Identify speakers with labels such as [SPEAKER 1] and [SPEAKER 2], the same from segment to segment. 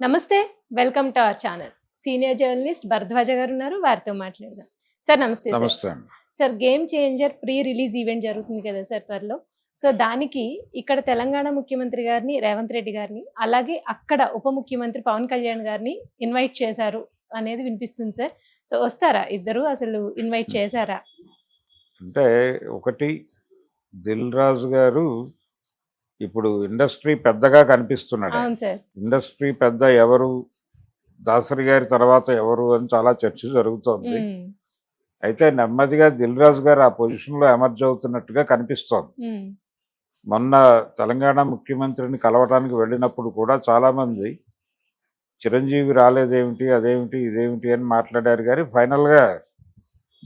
[SPEAKER 1] నమస్తే. Welcome to our channel. Senior journalist Bharadwaj గారు ఉన్నారు. వారితో మాట్లాడదాం. సార్ నమస్తే సార్.
[SPEAKER 2] నమస్తే అండి.
[SPEAKER 1] Sir Game changer pre release event జరుగుతుంది కదా సార్ త్వరలో. సో దానికి ఇక్కడ తెలంగాణ ముఖ్యమంత్రి గారిని, రేవంత్ రెడ్డి గారిని, అలాగే అక్కడ ఉప ముఖ్యమంత్రి పవన్ కళ్యాణ్ గారిని ఇన్వైట్ చేశారు అనేది వినిపిస్తుంది సార్. సో వస్తారా ఇద్దరు? అసలు ఇన్వైట్ చేశారా?
[SPEAKER 2] అంటే ఒకటి, దిల్ రాజు గారు ఇప్పుడు ఇండస్ట్రీ పెద్దగా కనిపిస్తున్నాడు.
[SPEAKER 1] అవును సార్.
[SPEAKER 2] ఇండస్ట్రీ పెద్ద ఎవరు, దాసరి గారి తర్వాత ఎవరు అని చాలా చర్చ జరుగుతోంది. అయితే నెమ్మదిగా దిల్ రాజు గారు ఆ పొజిషన్లో ఎమర్జ్ అవుతున్నట్టుగా కనిపిస్తోంది. మొన్న తెలంగాణ ముఖ్యమంత్రిని కలవటానికి వెళ్ళినప్పుడు కూడా చాలామంది చిరంజీవి రాలేదేమిటి, అదేమిటి, ఇదేమిటి అని మాట్లాడారు. కానీ ఫైనల్గా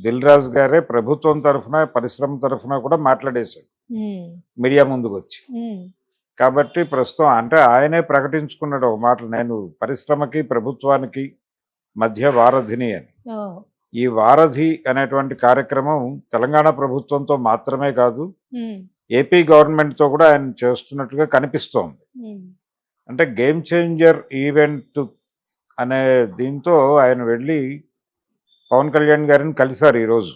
[SPEAKER 2] దిల్ రాజు గారే ప్రభుత్వం తరఫున, పరిశ్రమ తరఫున కూడా మాట్లాడేశారు మీడియా ముందుకు వచ్చి. కాబట్టి ప్రస్తుతం అంటే ఆయనే ప్రకటించుకున్నాడు ఒక మాట, నేను పరిశ్రమకి ప్రభుత్వానికి మధ్య వారధిని అని. ఈ వారధి అనేటువంటి కార్యక్రమం తెలంగాణ ప్రభుత్వంతో మాత్రమే కాదు, ఏపీ గవర్నమెంట్తో కూడా ఆయన చేస్తున్నట్టుగా కనిపిస్తోంది. అంటే గేమ్ చేంజర్ ఈవెంట్ అనే దీంతో ఆయన వెళ్ళి పవన్ కళ్యాణ్ గారిని కలిశారు. ఈరోజు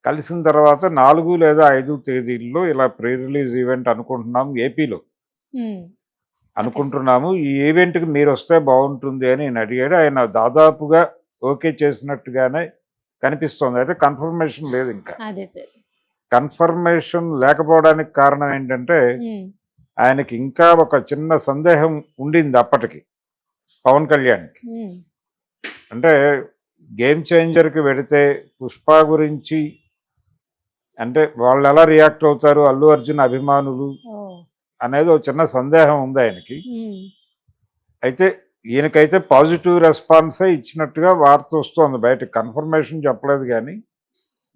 [SPEAKER 2] కలిసిన తర్వాత 4 లేదా 5 తేదీల్లో ఇలా ప్రీ రిలీజ్ ఈవెంట్ అనుకుంటున్నాము ఏపీలో అనుకుంటున్నాము. ఈ ఈవెంట్కి మీరు వస్తే బాగుంటుంది అని నేను అడిగాడు. ఆయన దాదాపుగా ఓకే చేసినట్టుగానే కనిపిస్తోంది. అయితే కన్ఫర్మేషన్ లేదు. ఇంకా కన్ఫర్మేషన్ లేకపోవడానికి కారణం ఏంటంటే ఆయనకి ఇంకా ఒక చిన్న సందేహం ఉండింది అప్పటికి పవన్ కళ్యాణ్కి. అంటే గేమ్ చేంజర్కి వెళితే పుష్ప గురించి అంటే వాళ్ళు ఎలా రియాక్ట్ అవుతారు, అల్లు అర్జున్ అభిమానులు అనేది ఒక చిన్న సందేహం ఉంది ఆయనకి. అయితే ఈయనకైతే పాజిటివ్ రెస్పాన్సే ఇచ్చినట్టుగా వార్త వస్తుంది బయట. కన్ఫర్మేషన్ చెప్పలేదు కానీ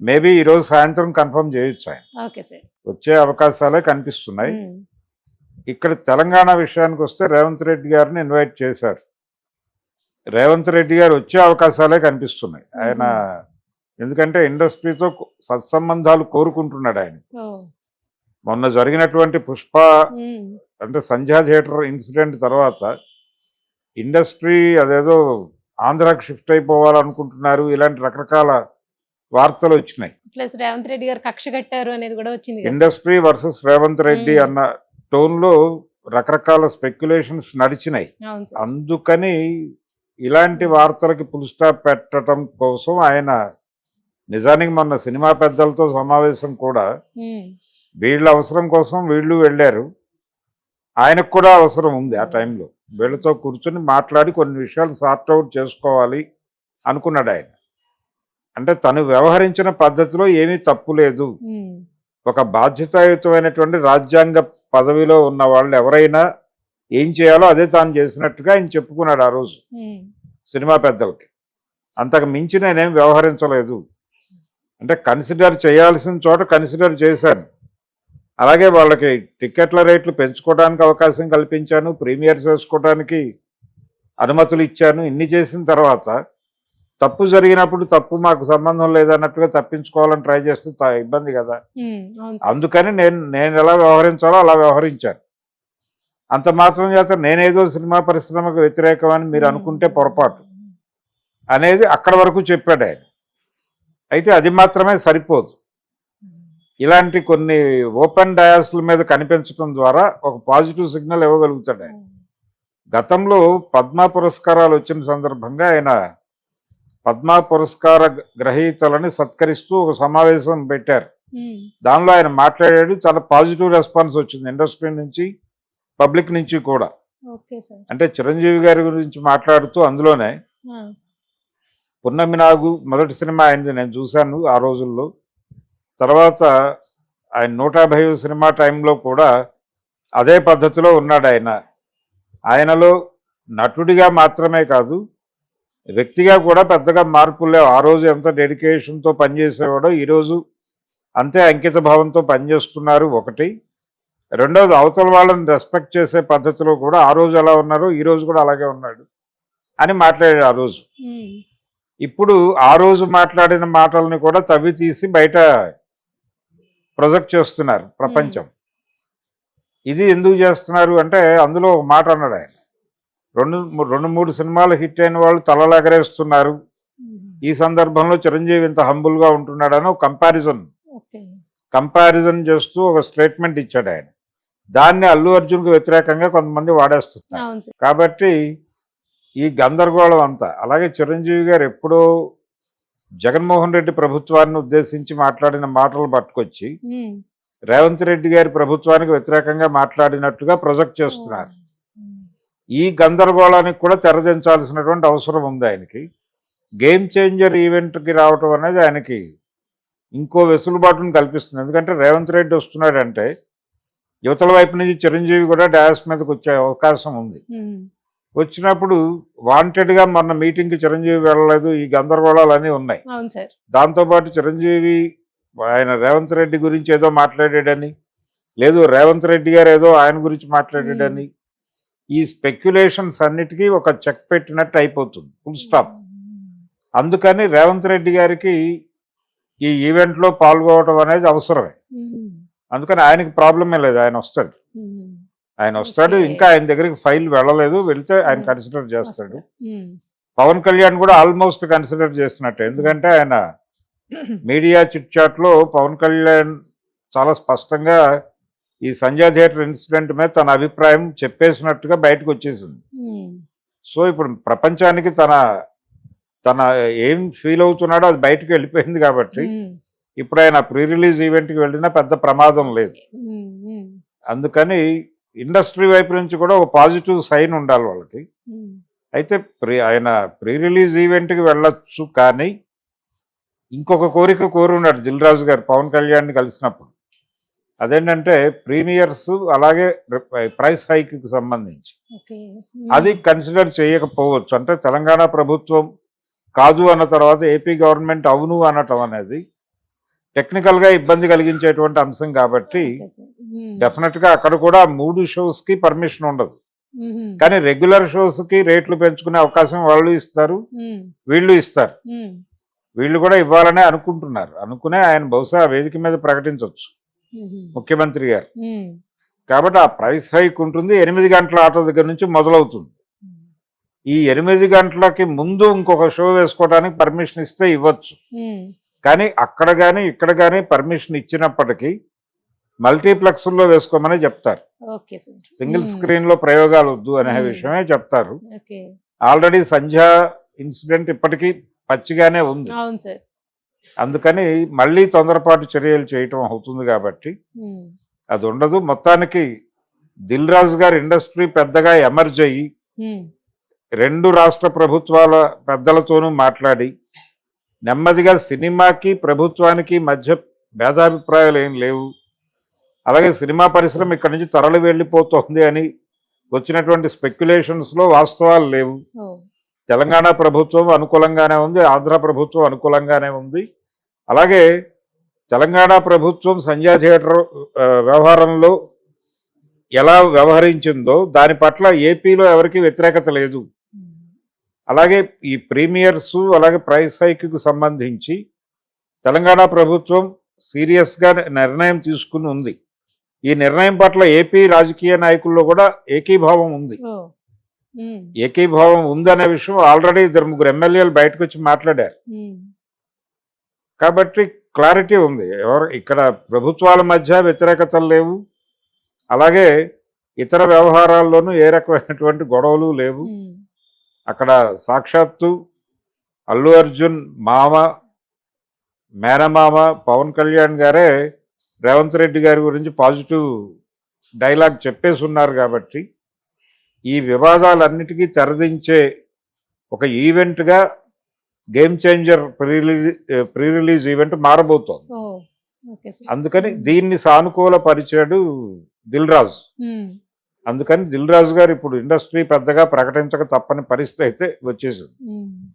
[SPEAKER 2] మేబీ ఈరోజు సాయంత్రం కన్ఫర్మ్ చేయొచ్చు ఆయన. వచ్చే అవకాశాలే కనిపిస్తున్నాయి. ఇక్కడ తెలంగాణ విషయానికి వస్తే రేవంత్ రెడ్డి గారిని ఇన్వైట్ చేశారు. రేవంత్ రెడ్డి గారు వచ్చే అవకాశాలే కనిపిస్తున్నాయి. ఆయన ఎందుకంటే ఇండస్ట్రీతో సత్సంబంధాలు కోరుకుంటున్నాడు ఆయన. మొన్న జరిగినటువంటి పుష్ప అంటే సంధ్యా థియేటర్ ఇన్సిడెంట్ తర్వాత ఇండస్ట్రీ అదేదో ఆంధ్రాకి షిఫ్ట్ అయిపోవాలనుకుంటున్నారు, ఇలాంటి రకరకాల వార్తలు వచ్చినాయి.
[SPEAKER 1] ప్లస్ రేవంత్ రెడ్డి గారు కక్ష కట్టారు అనేది కూడా వచ్చింది.
[SPEAKER 2] ఇండస్ట్రీ వర్సెస్ రేవంత్ రెడ్డి అన్న టోన్లో రకరకాల స్పెక్యులేషన్స్ నడిచినాయి. అందుకని ఇలాంటి వార్తలకి ఫుల్ స్టాప్ పెట్టడం కోసం ఆయన నిజానికి మొన్న సినిమా పెద్దలతో సమావేశం కూడా వీళ్ళ అవసరం కోసం వీళ్ళు వెళ్ళారు. ఆయనకు కూడా అవసరం ఉంది ఆ టైంలో. వీళ్ళతో కూర్చొని మాట్లాడి కొన్ని విషయాలు సార్ట్అవుట్ చేసుకోవాలి అనుకున్నాడు ఆయన. అంటే తను వ్యవహరించిన పద్ధతిలో ఏమీ తప్పు లేదు. ఒక బాధ్యతాయుతమైనటువంటి రాజ్యాంగ పదవిలో ఉన్న వాళ్ళు ఎవరైనా ఏం చేయాలో అదే తాను చేసినట్టుగా ఆయన చెప్పుకున్నాడు ఆ రోజు సినిమా పెద్దలకి. అంతకు మించి నేనేం వ్యవహరించలేదు అంటే కన్సిడర్ చేయాల్సిన చోట కన్సిడర్ చేశాను. అలాగే వాళ్ళకి టికెట్ల రేట్లు పెంచుకోవడానికి అవకాశం కల్పించాను, ప్రీమియర్స్ వేసుకోవడానికి అనుమతులు ఇచ్చాను. ఇన్ని చేసిన తర్వాత తప్పు జరిగినప్పుడు తప్పు మాకు సంబంధం లేదన్నట్టుగా తప్పించుకోవాలని ట్రై చేస్తే ఇబ్బంది కదా. అందుకని నేను ఎలా వ్యవహరించాలో అలా వ్యవహరించాను. అంత మాత్రం చేత నేనేదో సినిమా పరిశ్రమకు వ్యతిరేకమని మీరు అనుకుంటే పొరపాటు అనేది అక్కడ వరకు చెప్పాడు ఆయన. అయితే అది మాత్రమే సరిపోదు. ఇలాంటి కొన్ని ఓపెన్ డయాస్ల మీద కనిపించడం ద్వారా ఒక పాజిటివ్ సిగ్నల్ ఇవ్వగలుగుతాడు ఆయన. గతంలో పద్మ పురస్కారాలు వచ్చిన సందర్భంగా ఆయన పద్మ పురస్కార గ్రహీతలని సత్కరిస్తూ ఒక సమావేశం పెట్టారు. దానిలో ఆయన మాట్లాడాడు. చాలా పాజిటివ్ రెస్పాన్స్ వచ్చింది ఇండస్ట్రీ నుంచి, పబ్లిక్ నుంచి కూడా. అంటే చిరంజీవి గారి గురించి మాట్లాడుతూ అందులోనే పున్నమి నాగు మొదటి సినిమా ఆయనది నేను చూశాను ఆ రోజుల్లో. తర్వాత ఆయన 150 సినిమా టైంలో కూడా అదే పద్ధతిలో ఉన్నాడు ఆయన. ఆయనలో నటుడిగా మాత్రమే కాదు, వ్యక్తిగా కూడా పెద్దగా మార్పులు లేవు. ఆ రోజు ఎంత డెడికేషన్తో పనిచేసేవాడో ఈరోజు అంతే అంకిత భావంతో పనిచేస్తున్నారు ఒకటి. రెండవది అవతల వాళ్ళని రెస్పెక్ట్ చేసే పద్ధతిలో కూడా ఆ రోజు ఎలా ఉన్నారో ఈ రోజు కూడా అలాగే ఉన్నాడు అని మాట్లాడాడు ఆ రోజు. ఇప్పుడు ఆ రోజు మాట్లాడిన మాటల్ని కూడా తవ్వి తీసి బయట ప్రొజెక్ట్ చేస్తున్నారు ప్రపంచం. ఇది ఎందుకు చేస్తున్నారు అంటే అందులో ఒక మాట అన్నాడు ఆయన, రెండు మూడు సినిమాలు హిట్ అయిన వాళ్ళు తలలెగరేస్తున్నారు. ఈ సందర్భంలో చిరంజీవి ఇంత హంబుల్గా ఉంటున్నాడని ఒక కంపారిజన్ చేస్తూ ఒక స్టేట్మెంట్ ఇచ్చాడు ఆయన. దాన్ని అల్లు అర్జున్కు వ్యతిరేకంగా కొంతమంది వాడేస్తున్నారు. కాబట్టి ఈ గందరగోళం అంతా. అలాగే చిరంజీవి గారు ఎప్పుడో జగన్మోహన్ రెడ్డి ప్రభుత్వాన్ని ఉద్దేశించి మాట్లాడిన మాటలు పట్టుకొచ్చి రేవంత్ రెడ్డి గారి ప్రభుత్వానికి వ్యతిరేకంగా మాట్లాడినట్టుగా ప్రొజెక్ట్ చేస్తున్నారు. ఈ గందరగోళానికి కూడా తెరదించాల్సినటువంటి అవసరం ఉంది ఆయనకి. గేమ్ చేంజర్ ఈవెంట్కి రావటం అనేది ఆయనకి ఇంకో వెసులుబాటును కల్పిస్తుంది. ఎందుకంటే రేవంత్ రెడ్డి వస్తున్నాడంటే యువతల వైపు నుంచి చిరంజీవి కూడా డాయస్ మీదకి వచ్చే అవకాశం ఉంది. వచ్చినప్పుడు వాంటెడ్గా మొన్న మీటింగ్కి చిరంజీవి వెళ్ళలేదు, ఈ గందరగోళాలు అన్నీ ఉన్నాయి. దాంతోపాటు చిరంజీవి ఆయన రేవంత్ రెడ్డి గురించి ఏదో మాట్లాడాడని, లేదు రేవంత్ రెడ్డి గారు ఏదో ఆయన గురించి మాట్లాడాడని, ఈ స్పెక్యులేషన్స్ అన్నిటికీ ఒక చెక్ పెట్టినట్టు అయిపోతుంది, ఫుల్ స్టాప్. అందుకని రేవంత్ రెడ్డి గారికి ఈ ఈవెంట్లో పాల్గొనడం అనేది అవసరమే. అందుకని ఆయనకి ప్రాబ్లమే లేదు, ఆయన వస్తాడు. ఇంకా ఆయన దగ్గరికి ఫైల్ వెళ్ళలేదు, వెళ్తే ఆయన కన్సిడర్ చేస్తాడు. పవన్ కళ్యాణ్ కూడా ఆల్మోస్ట్ కన్సిడర్ చేస్తున్నట్టే. ఎందుకంటే ఆయన మీడియా చిట్ చాట్లో పవన్ కళ్యాణ్ చాలా స్పష్టంగా ఈ సంజయ్ థియేటర్ ఇన్సిడెంట్ మీద తన అభిప్రాయం చెప్పేసినట్టుగా బయటకు వచ్చేసింది. సో ఇప్పుడు ప్రపంచానికి తన ఏం ఫీల్ అవుతున్నాడో అది బయటకు వెళ్ళిపోయింది. కాబట్టి ఇప్పుడు ఆయన ప్రీ రిలీజ్ ఈవెంట్కి వెళ్ళినా పెద్ద ప్రమాదం లేదు. అందుకని ఇండస్ట్రీ వైపు నుంచి కూడా ఒక పాజిటివ్ సైన్ ఉండాలి వాళ్ళకి. అయితే ఆయన ప్రీ రిలీజ్ ఈవెంట్కి వెళ్ళొచ్చు, కానీ ఇంకొక కోరిక కోరున్నాడు దిల్ రాజు గారు పవన్ కళ్యాణ్ని కలిసినప్పుడు. అదేంటంటే ప్రీమియర్స్ అలాగే ప్రైస్ హైక్కి సంబంధించి అది కన్సిడర్ చేయకపోవచ్చు. అంటే తెలంగాణ ప్రభుత్వం కాదు అన్న తర్వాత ఏపీ గవర్నమెంట్ అవును అనటం అనేది టెక్నికల్గా ఇబ్బంది కలిగించేటువంటి అంశం. కాబట్టి డెఫినెట్గా అక్కడ కూడా 3 షోస్కి పర్మిషన్ ఉండదు. కానీ రెగ్యులర్ షోస్కి రేట్లు పెంచుకునే అవకాశం వాళ్ళు ఇస్తారు, వీళ్ళు ఇస్తారు. వీళ్ళు కూడా ఇవ్వాలనే అనుకుంటున్నారు. అనుకునే ఆయన బహుశా వేదిక మీద ప్రకటించవచ్చు ముఖ్యమంత్రి గారు. కాబట్టి ఆ ప్రైస్ హైక్ ఉంటుంది. 8 గంటల ఆట దగ్గర నుంచి మొదలవుతుంది. ఈ 8 గంటలకి ముందు ఇంకొక షో వేసుకోవడానికి పర్మిషన్ ఇస్తే ఇవ్వచ్చు. కానీ అక్కడ కానీ ఇక్కడ కానీ పర్మిషన్ ఇచ్చినప్పటికీ మల్టీప్లెక్స్లో వేసుకోమని చెప్తారు. సింగిల్ స్క్రీన్లో ప్రయోగాలు వద్దు అనే విషయమే చెప్తారు. ఆల్రెడీ సంధ్యా ఇన్సిడెంట్ ఇప్పటికీ పచ్చిగానే ఉంది. అందుకని మళ్ళీ తొందరపాటు చర్యలు చేయటం అవుతుంది. కాబట్టి అది ఉండదు. మొత్తానికి దిల్ రాజు గారు ఇండస్ట్రీ పెద్దగా ఎమర్జ్ అయ్యి 2 రాష్ట్ర ప్రభుత్వాల పెద్దలతోనూ మాట్లాడి నెమ్మదిగా సినిమాకి ప్రభుత్వానికి మధ్య భేదాభిప్రాయాలు ఏం లేవు, అలాగే సినిమా పరిశ్రమ ఇక్కడి నుంచి తరలి వెళ్ళిపోతుంది అని వచ్చినటువంటి స్పెక్యులేషన్స్లో వాస్తవాలు లేవు. తెలంగాణ ప్రభుత్వం అనుకూలంగానే ఉంది, ఆంధ్ర ప్రభుత్వం అనుకూలంగానే ఉంది. అలాగే తెలంగాణ ప్రభుత్వం సంజయ్ థియేటర్ వ్యవహారంలో ఎలా వ్యవహరించిందో దాని పట్ల ఏపీలో ఎవరికి వ్యతిరేకత లేదు. అలాగే ఈ ప్రీమియర్స్ అలాగే ప్రైస్ హైక్కి సంబంధించి తెలంగాణ ప్రభుత్వం సీరియస్గా నిర్ణయం తీసుకుని ఉంది. ఈ నిర్ణయం పట్ల ఏపీ రాజకీయ నాయకుల్లో కూడా ఏకీభావం ఉంది. ఏకీభావం ఉందనే విషయం ఆల్రెడీ 2-3 ఎమ్మెల్యేలు బయటకు వచ్చి మాట్లాడారు. కాబట్టి క్లారిటీ ఉంది. ఇక్కడ ప్రభుత్వాల మధ్య వ్యతిరేకతలు లేవు, అలాగే ఇతర వ్యవహారాల్లోనూ ఏ రకమైనటువంటి గొడవలు లేవు. అక్కడ సాక్షాత్తు అల్లు అర్జున్ మేనమామ పవన్ కళ్యాణ్ గారే రేవంత్ రెడ్డి గారి గురించి పాజిటివ్ డైలాగ్ చెప్పేసి ఉన్నారు. కాబట్టి ఈ వివాదాలన్నిటికీ తెరదించే ఒక ఈవెంట్గా game changer pre release event మారబోతోంది. అందుకని దీన్ని సానుకూలపరిచాడు దిల్ రాజు. అందుకని దిల్ రాజు గారు ఇప్పుడు ఇండస్ట్రీ పెద్దగా ప్రకటించక తప్పని పరిస్థితి అయితే వచ్చేసింది.